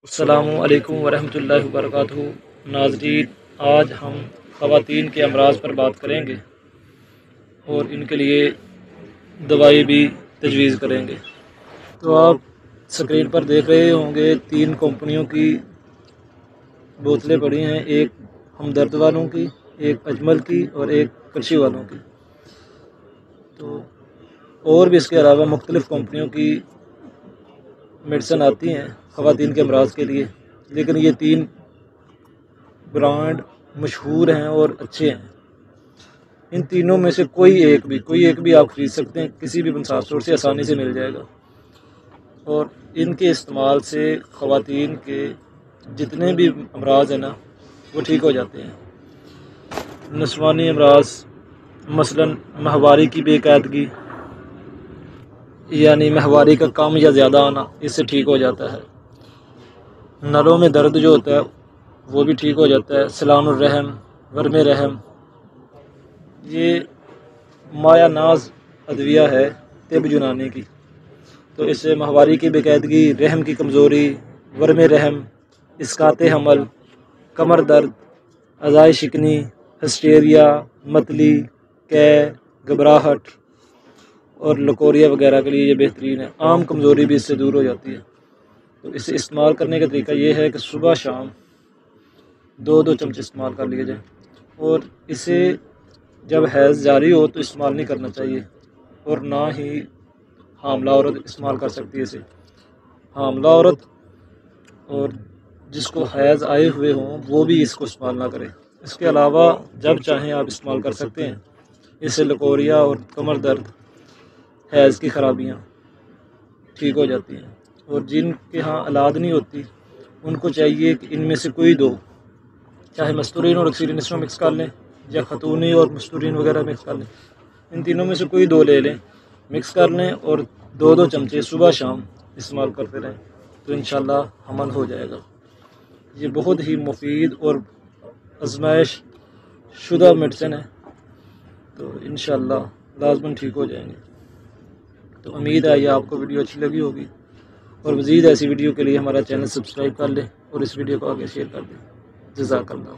السلام علیکم ورحمۃ اللہ وبرکاتہ۔ ناظرین، آج ہم خواتین کے امراض پر بات کریں گے اور ان کے لیے دوائی بھی تجویز کریں گے۔ تو آپ اسکرین پر دیکھ رہے ہوں گے 3 کمپنیوں کی بوتلیں پڑی ہیں، ایک ہمدرد والوں کی، ایک اجمل کی اور ایک کرشی والوں کی۔ تو اور بھی اس کے علاوہ مختلف کمپنیوں کی میڈیسن آتی ہیں خواتین کے امراض کے لیے، لیکن یہ 3 برانڈ مشہور ہیں اور اچھے ہیں۔ ان تینوں میں سے کوئی ایک بھی آپ خرید سکتے ہیں، کسی بھی بنسار اسٹور سے آسانی سے مل جائے گا، اور ان کے استعمال سے خواتین کے جتنے بھی امراض ہیں نا وہ ٹھیک ہو جاتے ہیں۔ نسوانی امراض مثلاً ماہواری کی بے قاعدگی، یعنی ماہواری کا کم یا زیادہ آنا، اس سے ٹھیک ہو جاتا ہے۔ نلوں میں درد جو ہوتا ہے وہ بھی ٹھیک ہو جاتا ہے۔ سلان الرحم، ورم رحم، یہ مایہ ناز ادویہ ہے طب یونانی کی، تو اس سے ماہواری کی بے قاعدگی، رحم کی کمزوری، ورم رحم، اسقاط حمل، کمر درد، اعضاء شکنی، ہسٹیریا، متلی، قے، گھبراہٹ اور لکوریا وغیرہ کے لیے یہ بہترین ہے۔ عام کمزوری بھی اس سے دور ہو جاتی ہے۔ تو اسے استعمال کرنے کا طریقہ یہ ہے کہ صبح شام 2 چمچ استعمال کر لیے جائیں، اور اسے جب حیض جاری ہو تو استعمال نہیں کرنا چاہیے، اور نہ ہی حاملہ عورت استعمال کر سکتی ہے اسے۔ حاملہ عورت اور جس کو حیض آئے ہوئے ہوں وہ بھی اس کو استعمال نہ کرے۔ اس کے علاوہ جب چاہیں آپ استعمال کر سکتے ہیں۔ اس سے لکوریا اور کمر درد، حیض کی خرابیاں ٹھیک ہو جاتی ہیں، اور جن کے ہاں اولاد نہیں ہوتی ان کو چاہیے کہ ان میں سے کوئی 2، چاہے مستورین اور اکسیرین اس میں مکس کر لیں، یا خاتونی اور مستورین وغیرہ مکس کر لیں، ان تینوں میں سے کوئی 2 لے لیں، مکس کر لیں، اور 2 چمچے صبح شام استعمال کرتے رہیں، تو انشاءاللہ حمل ہو جائے گا۔ یہ بہت ہی مفید اور آزمائش شدہ میڈیسن ہے، تو انشاءاللہ لازماً ٹھیک ہو جائیں گے۔ تو امید ہے یہ آپ کو ویڈیو اچھی لگی ہوگی، اور مزید ایسی ویڈیو کے لیے ہمارا چینل سبسکرائب کر لیں اور اس ویڈیو کو آگے شیئر کر دیں۔ جزاک اللہ۔